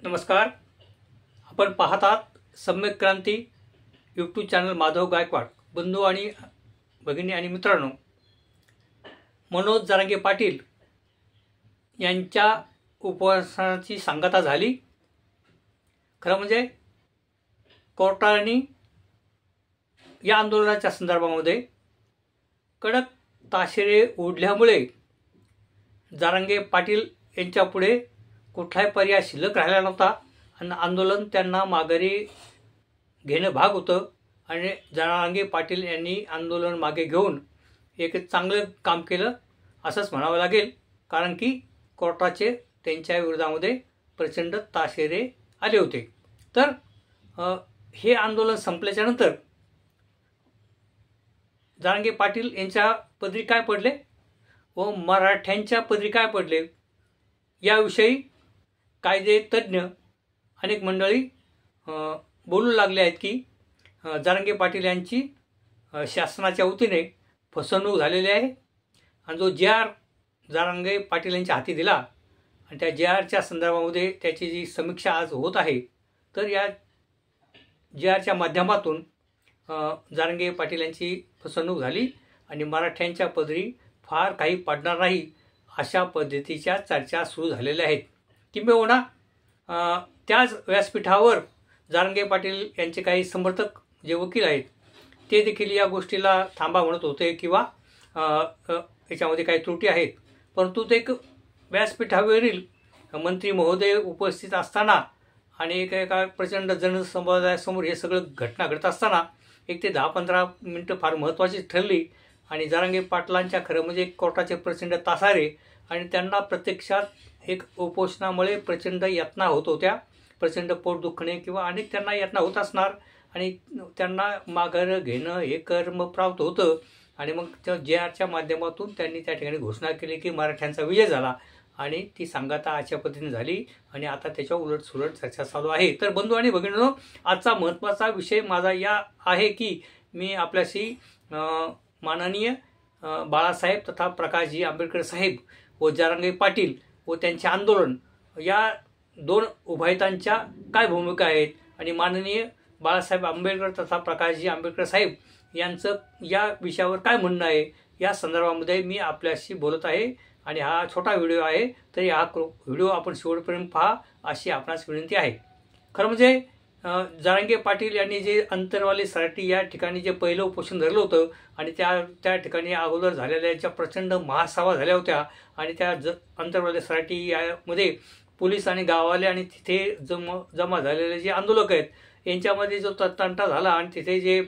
नमस्कार. आपण पाहत आहात सम्यक क्रांती यूट्यूब चॅनल. माधव गायकवाड. बंधू आणि भगिनी आणि मित्रांनो, मनोज जरांगे पाटील यांच्या उपवासाची सांगता झाली. खरं म्हणजे कोर्टाने या आंदोलनाच्या संदर्भामध्ये कडक ताशेरे ओढल्यामुळे जरांगे पाटील यांच्यापुढे कुठलाही पर्याय शिल्लक राहिला नव्हता आणि आंदोलन त्यांना माघारी घेणं भाग होतं. आणि जरांगे पाटील यांनी आंदोलन मागे घेऊन एक चांगलं काम केलं असंच म्हणावं लागेल, कारण की कोर्टाचे त्यांच्या विरोधामध्ये प्रचंड ताशेरे आले होते. तर हे आंदोलन संपल्याच्यानंतर जरांगे पाटील यांच्या पदरी काय पडले व मराठ्यांच्या पदरी काय पडले याविषयी कायदे तज्ज्ञ अनेक मंडळी बोलू लागले आहेत की जरांगे पाटील यांची शासनाच्या वतीने फसवणूक झालेली आहे. आणि जो जे.आर. जरांगे पाटील यांच्या हाती दिला आणि त्या जे.आरच्या संदर्भामध्ये त्याची जी समीक्षा आज होत आहे, तर या जे.आरच्या माध्यमातून जरांगे पाटील यांची फसवणूक झाली आणि मराठ्यांच्या पदरी फार काही पडणार नाही अशा पद्धतीच्या चर्चा सुरू झालेल्या आहेत. किंबहुना त्याच व्यासपीठावर जरांगे पाटील यांचे काही समर्थक जे वकील आहेत ते देखील या गोष्टीला थांबा म्हणत होते किंवा याच्यामध्ये काही त्रुटी आहेत. परंतु ते एक व्यासपीठावरील मंत्री महोदय उपस्थित असताना आणि एका प्रचंड जनसमुदायासमोर हे सगळं घटना घडत असताना एक ते 10-15 मिनटं फार महत्त्वाची ठरली. आणि जरांगे पाटलांच्या खरं म्हणजे कोर्टाचे प्रचंड तासारे आणि त्यांना प्रत्यक्षात एक उपोषणामुळे प्रचंड यातना होत होत्या, प्रचंड पोट दुखणे किंवा अनेक त्यांना यातना होत असणार आणि त्यांना माघार घेणं हे कर्म प्राप्त होतं. आणि मग त्या जे.आरच्या माध्यमातून त्यांनी त्या ठिकाणी घोषणा केली की मराठ्यांचा विजय झाला आणि ती सांगता अशा पद्धतीने झाली आणि आता त्याच्यावर उलटसुलट चर्चा चालू आहे. तर बंधू आणि भगिनींनो, आजचा महत्त्वाचा विषय माझा या आहे की मी आपल्याशी माननीय बाळासाहेब तथा प्रकाशजी आंबेडकर साहेब व जरांगे पाटील व त्यांचे आंदोलन या दोन उभयतांच्या काय भूमिका आहेत आणि माननीय बाळासाहेब आंबेडकर तथा प्रकाशजी आंबेडकर साहेब यांचं या विषयावर काय म्हणणं आहे या संदर्भामध्ये मी आपल्याशी बोलत आहे. आणि हा छोटा व्हिडिओ आहे, तरी हा व्हिडिओ आपण शेवटपर्यंत पहा अशी आपणास विनंती आहे. खरं म्हणजे जरांगे पाटील यांनी जे अंतरवाली सराटी या ठिकाणी जे पहिलं उपोषण धरलं होतं आणि त्या ठिकाणी अगोदर झालेल्या ज्या प्रचंड महासभा झाल्या होत्या आणि त्या अंतरवाली सराटी यामध्ये पोलीस आणि गाववाले आणि तिथे जमा झालेले जे आंदोलक आहेत यांच्यामध्ये जो तंटा झाला आणि तिथे जे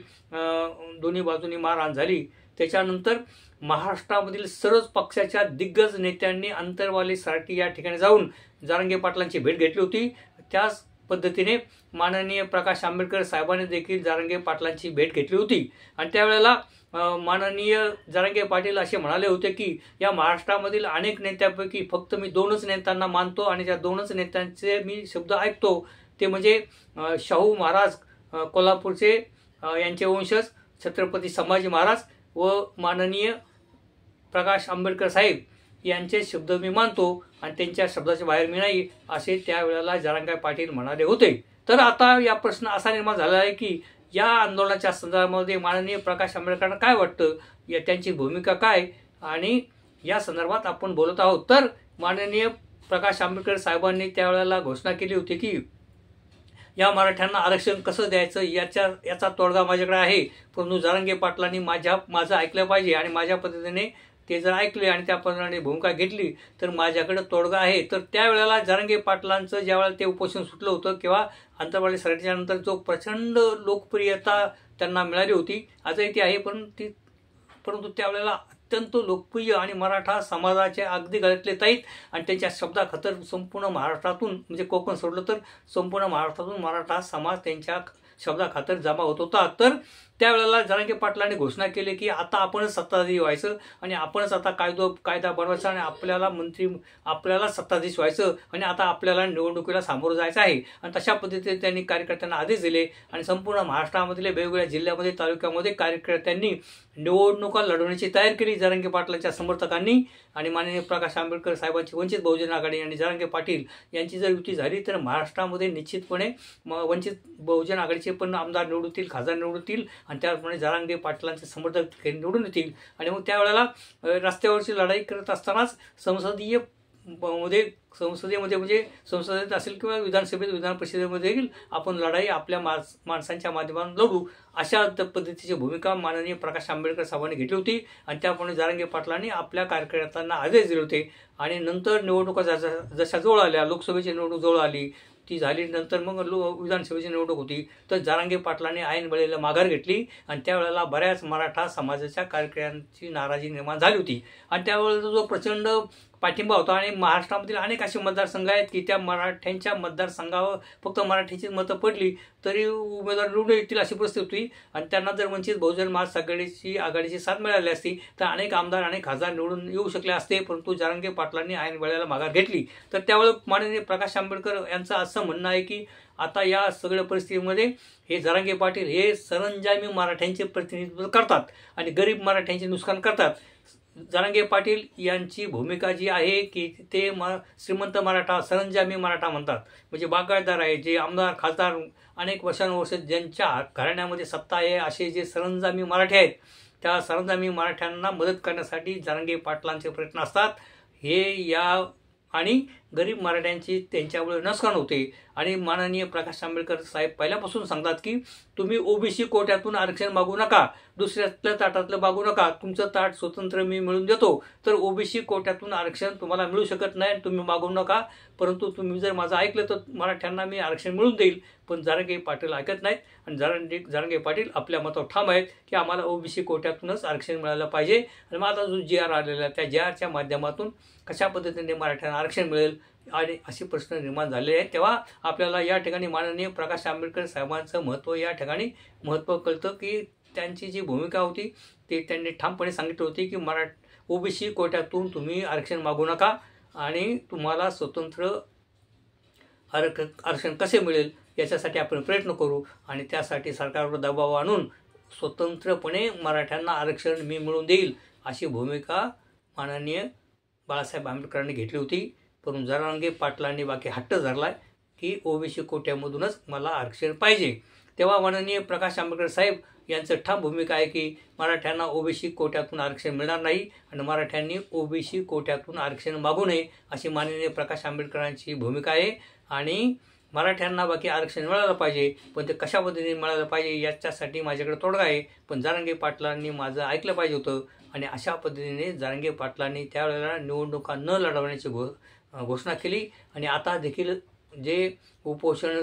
दोन्ही बाजूनी मारहाण झाली, त्याच्यानंतर महाराष्ट्रामधील सर्वच पक्षाच्या दिग्गज नेत्यांनी अंतरवाली सराटी या ठिकाणी जाऊन जरांगे पाटलांची भेट घेतली होती. त्याच पद्धतीने माननीय प्रकाश आंबेडकर साहेबांनी देखील जरांगे पाटलांची भेट घेतली होती. आणि त्यावेळेला माननीय जरांगे पाटील असे म्हणाले होते की या महाराष्ट्रामधील अनेक नेत्यांपैकी फक्त मी 2च नेत्यांना मानतो आणि त्या 2च नेत्यांचे मी शब्द ऐकतो, ते म्हणजे शाहू महाराज कोल्हापूरचे यांचे वंशज छत्रपती संभाजी महाराज व माननीय प्रकाश आंबेडकर साहेब यांचे शब्द मी मानतो आणि त्यांच्या शब्दाच्या बाहेर मी नाही, असे त्यावेळेला जरांगे पाटील म्हणाले होते. तर आता या प्रश्न असा निर्माण झाला आहे की या आंदोलनाच्या संदर्भामध्ये माननीय प्रकाश आंबेडकरांना काय वाटतं, या त्यांची भूमिका काय, आणि या संदर्भात आपण बोलत आहोत. तर माननीय प्रकाश आंबेडकर साहेबांनी त्यावेळेला घोषणा केली होती की या मराठ्यांना आरक्षण कसं द्यायचं याचा तोडगा माझ्याकडे आहे, परंतु जरांगे पाटलांनी माझं ऐकलं पाहिजे आणि माझ्या पद्धतीने ते जर ऐकले आणि त्याप्रमाणे भूमिका घेतली तर माझ्याकडे तोडगा आहे. तर त्यावेळेला जरांगे पाटलांचं ज्यावेळेला ते उपोषण सुटलं होतं किंवा अंतरवाली सराटीच्या नंतर जो प्रचंड लोकप्रियता त्यांना मिळाली होती, आजही ती आहे, परंतु त्यावेळेला अत्यंत लोकप्रिय आणि मराठा समाजाचे अगदी गळ्यातले ताईत आणि त्यांच्या शब्दाखातर संपूर्ण महाराष्ट्रातून, म्हणजे कोकण सोडलं तर संपूर्ण महाराष्ट्रातून मराठा समाज त्यांच्या शब्दाखातर जमा होत होता. तर त्यावेळेला जरांगे पाटलांनी घोषणा केली की आता आपणच सत्ताधारी व्हायचं आणि आपणच आता कायदा बनवायचा आणि आपल्याला सत्ताधीश व्हायचं आणि आता आपल्याला निवडणुकीला सामोरं जायचं आहे. आणि तशा पद्धतीने त्यांनी कार्यकर्त्यांना आदेश दिले आणि संपूर्ण महाराष्ट्रामधले वेगवेगळ्या जिल्ह्यामध्ये तालुक्यामध्ये कार्यकर्त्यांनी निवडणुका लढवण्याची तयारी केली जरांगे पाटलांच्या समर्थकांनी. आणि माननीय प्रकाश आंबेडकर साहेबांची वंचित बहुजन आघाडी आणि जरांगे पाटील यांची जर युती झाली तर महाराष्ट्रामध्ये निश्चितपणे वंचित बहुजन आघाडीचे पण आमदार निवडतील, खासदार निवडतील आणि त्याचप्रमाणे जरांगे पाटलांचे समर्थक निवडून येतील. आणि मग त्यावेळेला रस्त्यावरची लढाई करत असतानाच संसदेमध्ये म्हणजे संसदेत असेल किंवा विधानसभेत विधान परिषदेमध्ये देखील आपण लढाई आपल्या माणसांच्या माध्यमातून लढू अशा पद्धतीची भूमिका माननीय प्रकाश आंबेडकर साहेबांनी घेतली होती. आणि त्याप्रमाणे जरांगे पाटलांनी आपल्या कार्यकर्त्यांना आदेश दिले होते. आणि नंतर निवडणुका जशा जवळ आल्या, लोकसभेची निवडणूक जवळ आली, ती झाली, नंतर मग विधानसभेची निवडणूक होती, तर जरांगे पाटलांनी ऐन वेळेला माघार घेतली. आणि त्यावेळेला बऱ्याच मराठा समाजाच्या कार्यकर्त्यांची नाराजी निर्माण झाली होती. आणि त्यावेळेला जो प्रचंड पाठिंबा होता आणि महाराष्ट्रामधील अनेक असे मतदारसंघ आहेत की त्या मराठ्यांच्या मतदारसंघावर फक्त मराठ्यांची मतं पडली तरी उमेदवार निवडून येतील अशी परिस्थिती होती. आणि त्यांना जर वंचित बहुजन महाराष्ट्र आघाडीची साथ मिळाली असती तर अनेक आमदार अनेक खासदार निवडून येऊ शकले असते. परंतु जरांगे पाटलांनी ऐन वेळेला माघार घेतली. तर त्यावेळेला माननीय प्रकाश आंबेडकर यांचं असं म्हणणं आहे की आता या सगळ्या परिस्थितीमध्ये हे जरांगे पाटील हे सरंजामी मराठ्यांचे प्रतिनिधित्व करतात आणि गरीब मराठ्यांचे नुकसान करतात. जरांगे पाटील यांची भूमिका जी आहे की ते श्रीमंत मराठा, सरंजामी मराठा म्हणतात, म्हणजे बागायतदार आहे, जे आमदार खासदार अनेक वर्षानुवर्ष ज्यांच्या घराण्यामध्ये सत्ता आहे असे जे सरंजामी मराठे आहेत, त्या सरंजामी मराठ्यांना मदत करण्यासाठी जरांगे पाटलांचे प्रयत्न असतात. आणि गरीब मराठ्यांची त्यांच्यामुळे नुकसान होते. आणि माननीय प्रकाश आंबेडकर साहेब पहिल्यापासून सांगतात की तुम्ही ओबीसी कोट्यातून आरक्षण मागू नका, दुसऱ्यातल्या ताटातलं मागू नका, तुमचं ताट स्वतंत्र मी मिळून देतो. तर ओबीसी कोट्यातून आरक्षण तुम्हाला मिळू शकत नाही, तुम्ही मागू नका, परंतु तुम्ही जर माझं ऐकलं तर मराठ्यांना मी आरक्षण मिळून देईल. पण जरांगे पाटील ऐकत नाहीत आणि जरांगे पाटील आपल्या मतावर ठाम आहेत की आम्हाला ओबीसी कोट्यातूनच आरक्षण मिळालं पाहिजे. आणि मग आता जो GR आलेला त्या GRच्या माध्यमातून कशा पद्धतीने मराठ्यांना आरक्षण मिळेल आणि असे प्रश्न निर्माण झाले आहेत. तेव्हा आपल्याला या ठिकाणी माननीय प्रकाश आंबेडकर साहेबांचं महत्त्व या ठिकाणी कळतं की त्यांची जी भूमिका होती ते त्यांनी ठामपणे सांगितली होती की ओबीसी कोट्यातून तुम्ही आरक्षण मागू नका आणि तुम्हाला स्वतंत्र आरक्षण कसे मिळेल याच्यासाठी आपण प्रयत्न करू आणि त्यासाठी सरकारवर दबाव आणून स्वतंत्रपणे मराठ्यांना आरक्षण मी मिळवून देईल अशी भूमिका माननीय बाळासाहेब आंबेडकरांनी घेतली होती. पण जरांगे पाटलांनी बाकी हट्ट धरलाय की ओबीसी कोट्यामधूनच मला आरक्षण पाहिजे. तेव्हा माननीय प्रकाश आंबेडकर साहेब यांचं ठाम भूमिका आहे की मराठ्यांना ओबीसी कोट्यातून आरक्षण मिळणार नाही आणि मराठ्यांनी ओबीसी कोट्यातून आरक्षण मागू नये अशी माननीय प्रकाश आंबेडकरांची भूमिका आहे. आणि मराठ्यांना बाकी आरक्षण मिळालं पाहिजे, पण ते कशा पद्धतीने मिळालं पाहिजे याच्यासाठी माझ्याकडे तोडगा आहे. पण जरांगे पाटलांनी माझं ऐकलं पाहिजे होतं आणि अशा पद्धतीने जरांगे पाटलांनी त्यावेळेला निवडणुका न लढवण्याची घोषणा केली. आणि आता देखील जे उपोषण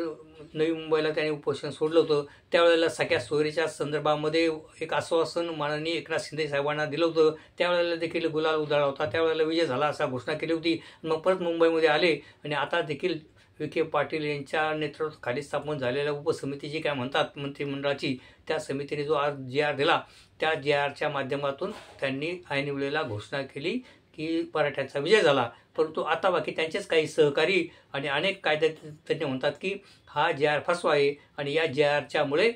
नवी मुंबईला त्यांनी उपोषण सोडलं होतं त्यावेळेला सगळ्या सोयरीच्या संदर्भामध्ये एक आश्वासन माननीय एकनाथ शिंदे साहेबांना दिलं होतं. त्यावेळेला देखील गुलाल उधळला होता, त्यावेळेला विजय झाला असा घोषणा केली होती. मग परत मुंबईमध्ये आले आणि आता देखील विखे पाटील यांच्या नेतृत्वाखाली स्थापन झालेल्या उपसमिती जी काय म्हणतात मंत्रिमंडळाची, त्या समितीने जो आज GR दिला त्या GRच्या माध्यमातून त्यांनी ऐनवेळेला घोषणा केली की मराठ्यांचा विजय झाला. परंतु आता बाकी त्यांचेच काही सहकारी आणि अनेक कायदेतज्ञ म्हणतात की हा GR फसवा आहे आणि या GRच्यामुळे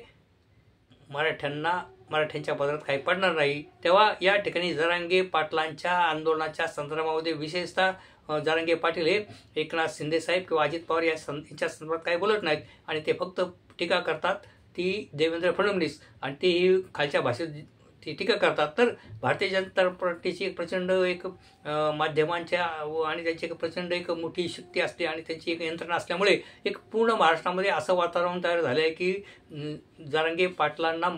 मराठ्यांच्या पदरात काही पडणार नाही. तेव्हा या ठिकाणी जरांगे पाटलांच्या आंदोलनाच्या संदर्भामध्ये विशेषतः जरांगे पाटील हे एकनाथ शिंदे साहेब किंवा अजित पवार यांच्या संदर्भात काही बोलत नाहीत आणि ते फक्त टीका करतात ती देवेंद्र फडणवीस आणि तेही खालच्या भाषेत ती टीका करतात. तर भारतीय जनता पार्टीची एक प्रचंड एक माध्यमांच्या आणि त्यांची एक प्रचंड एक मोठी शक्ती असते आणि त्यांची एक यंत्रणा असल्यामुळे एक पूर्ण महाराष्ट्रामध्ये असं वातावरण तयार झालं आहे की जरांगे पाटलांना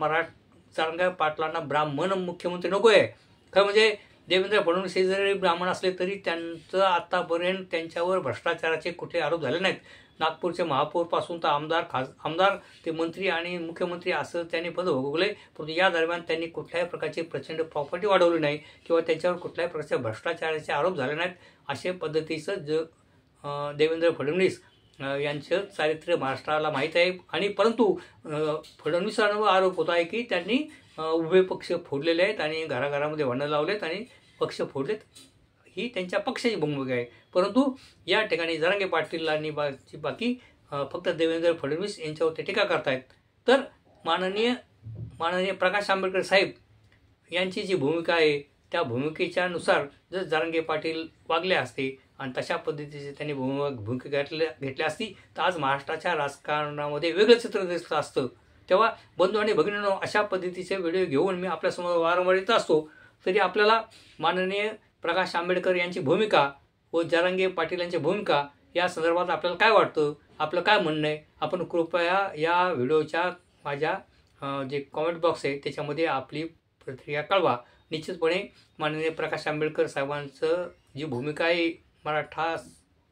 ब्राह्मण मुख्यमंत्री नको आहे. खरं म्हणजे देवेंद्र फडणवीस हे जरी ब्राह्मण असले तरी त्यांचं आतापर्यंत त्यांच्यावर भ्रष्टाचाराचे कुठले आरोप झाले नाहीत. नागपूरचे महापौरपासून तर आमदार ते मंत्री आणि मुख्यमंत्री असं त्यांनी पद भोगवले, परंतु या दरम्यान त्यांनी कुठल्याही प्रकारची प्रचंड प्रॉपर्टी वाढवली नाही किंवा त्यांच्यावर कुठल्याही प्रकारचे भ्रष्टाचाराचे आरोप झाले नाहीत. अशा पद्धतीचं देवेंद्र फडणवीस यांचं चारित्र्य महाराष्ट्राला माहीत आहे. आणि परंतु फडणवीसांवर आरोप होत आहे की त्यांनी उभे पक्ष फोडलेले आहेत आणि घराघरामध्ये भांडणं लावलेत आणि पक्ष फोडलेत. ही त्यांच्या पक्षाची भूमिका आहे. परंतु या ठिकाणी जरांगे पाटील आणि बाकी फक्त देवेंद्र फडणवीस यांच्यावर ते टीका करतायत. तर माननीय प्रकाश आंबेडकर साहेब यांची जी भूमिका आहे त्या भूमिकेच्या नुसार जर जरांगे पाटील वागले असते आणि तशा पद्धतीचे त्यांनी भूमिका घेतल्या असती तर आज महाराष्ट्राच्या राजकारणामध्ये वेगळं चित्र दिसलं असतं. तेव्हा बंधू आणि भगिनींनो, अशा पद्धतीचे व्हिडिओ घेऊन मी आपल्यासमोर वारंवार येत असतो. तरी आपल्याला माननीय प्रकाश आंबेडकर यांची भूमिका व जरांगे पाटील यांची भूमिका या संदर्भात आपल्याला काय वाटतं, आपलं काय म्हणणं आहे, आपण कृपया या व्हिडिओच्या माझ्या जे कॉमेंट बॉक्स आहे त्याच्यामध्ये आपली प्रतिक्रिया कळवा. निश्चितपणे माननीय प्रकाश आंबेडकर साहेबांचं जी भूमिका आहे मराठा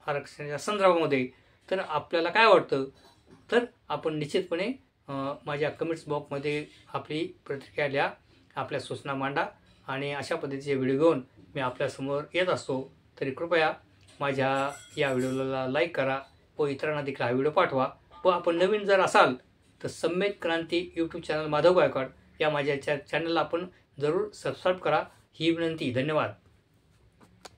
आरक्षणाच्या संदर्भामध्ये, तर आपल्याला काय वाटतं, तर आपण निश्चितपणे माझ्या कमेंट्स बॉक्समध्ये आपली प्रतिक्रिया द्या, आपल्या सूचना मांडा. आणि अशा पद्धतीचे व्हिडिओ घेऊन मी आपल्यासमोर येत असतो. तरी कृपया माझ्या या व्हिडिओला लाईक करा व इतरांना देखील हा व्हिडिओ पाठवा. व आपण नवीन जर असाल तर सम्यक क्रांती यूट्यूब चॅनल माधव गायकवाड या माझ्या चॅनलला आपण जरूर सबस्क्राईब करा, ही विनंती. धन्यवाद.